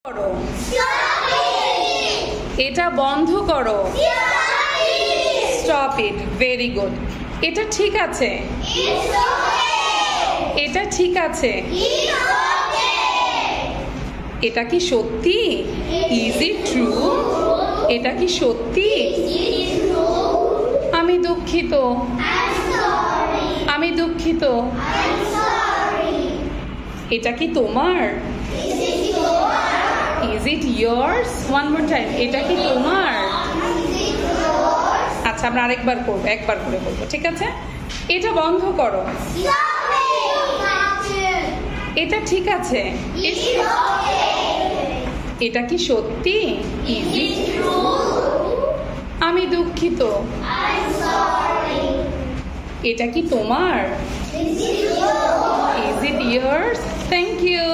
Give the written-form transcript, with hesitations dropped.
করো, এটা বন্ধ করো। Stop it. Very good. এটা ঠিক আছে, এটা ঠিক আছে। এটা কি সত্যি? Is it true? এটা কি সত্যি? আমি দুঃখিত, আমি দুঃখিত। এটা কি তোমার? Is it years? One more time. এটা কি তোমার? আচ্ছা, আমরা আরেকবার করবো, একবার করে বলবো, ঠিক আছে? এটা বন্ধ করো। এটা ঠিক আছে। এটা কি সত্যি? Is it true? আমি দুঃখিত। এটা কি তোমার? Is it yours? Thank you.